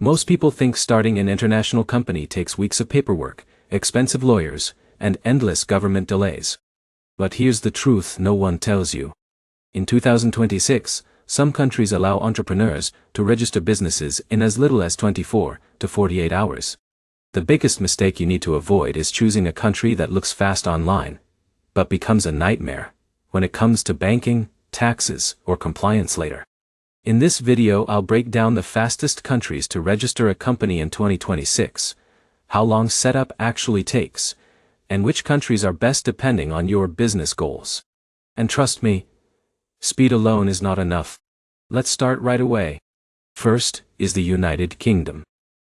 Most people think starting an international company takes weeks of paperwork, expensive lawyers, and endless government delays. But here's the truth no one tells you. In 2026, some countries allow entrepreneurs to register businesses in as little as 24 to 48 hours. The biggest mistake you need to avoid is choosing a country that looks fast online, but becomes a nightmare when it comes to banking, taxes, or compliance later. In this video, I'll break down the fastest countries to register a company in 2026, how long setup actually takes, and which countries are best depending on your business goals. And trust me, speed alone is not enough. Let's start right away. First is the United Kingdom.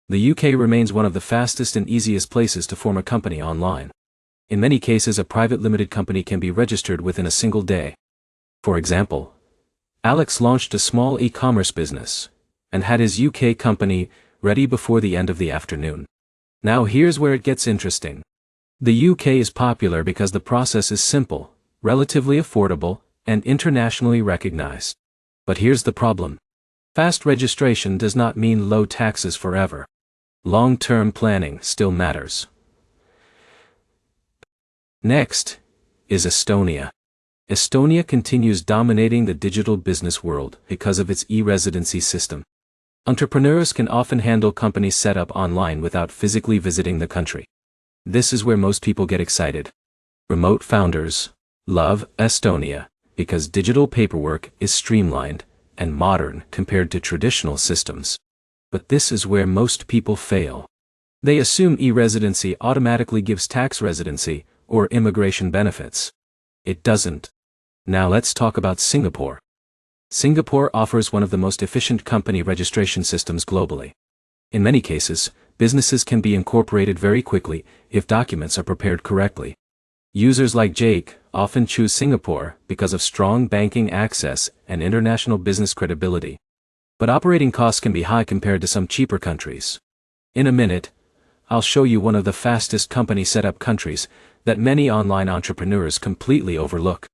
The UK remains one of the fastest and easiest places to form a company online. In many cases, a private limited company can be registered within a single day. For example, Alex launched a small e-commerce business and had his UK company ready before the end of the afternoon. Now here's where it gets interesting. The UK is popular because the process is simple, relatively affordable, and internationally recognized. But here's the problem. Fast registration does not mean low taxes forever. Long-term planning still matters. Next is Estonia. Estonia continues dominating the digital business world because of its e-residency system. Entrepreneurs can often handle company setup online without physically visiting the country. This is where most people get excited. Remote founders love Estonia because digital paperwork is streamlined and modern compared to traditional systems. But this is where most people fail. They assume e-residency automatically gives tax residency or immigration benefits. It doesn't. Now let's talk about Singapore. Singapore offers one of the most efficient company registration systems globally. In many cases, businesses can be incorporated very quickly if documents are prepared correctly. Users like Jake often choose Singapore because of strong banking access and international business credibility. But operating costs can be high compared to some cheaper countries. In a minute, I'll show you one of the fastest company setup countries that many online entrepreneurs completely overlook.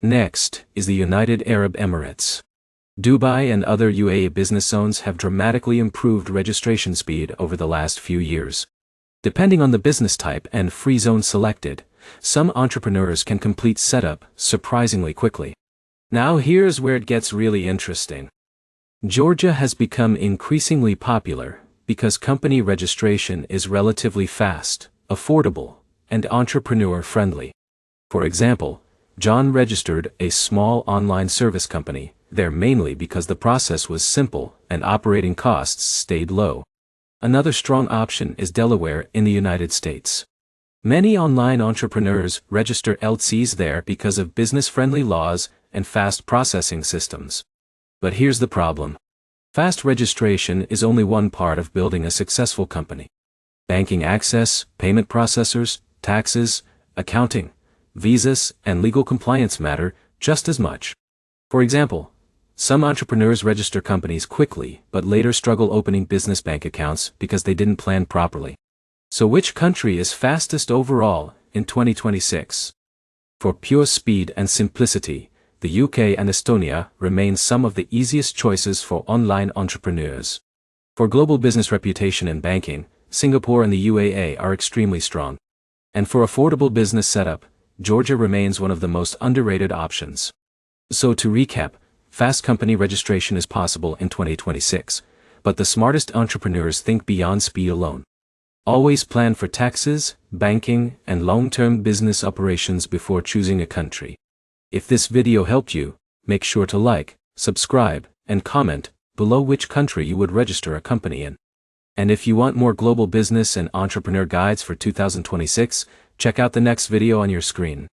Next is the United Arab Emirates. Dubai and other UAE business zones have dramatically improved registration speed over the last few years. Depending on the business type and free zone selected, some entrepreneurs can complete setup surprisingly quickly. Now here's where it gets really interesting. Georgia has become increasingly popular because company registration is relatively fast, affordable, and entrepreneur-friendly. For example, John registered a small online service company there mainly because the process was simple and operating costs stayed low. Another strong option is Delaware in the United States. Many online entrepreneurs register LLCs there because of business-friendly laws and fast processing systems. But here's the problem. Fast registration is only one part of building a successful company. Banking access, payment processors, taxes, accounting, visas, and legal compliance matter just as much. For example, some entrepreneurs register companies quickly but later struggle opening business bank accounts because they didn't plan properly. So which country is fastest overall in 2026? For pure speed and simplicity, the UK and Estonia remain some of the easiest choices for online entrepreneurs. For global business reputation and banking, Singapore and the UAE are extremely strong. And for affordable business setup, Georgia remains one of the most underrated options. So to recap, fast company registration is possible in 2026, but the smartest entrepreneurs think beyond speed alone. Always plan for taxes, banking, and long-term business operations before choosing a country. If this video helped you, make sure to like, subscribe, and comment below which country you would register a company in. And if you want more global business and entrepreneur guides for 2026, check out the next video on your screen.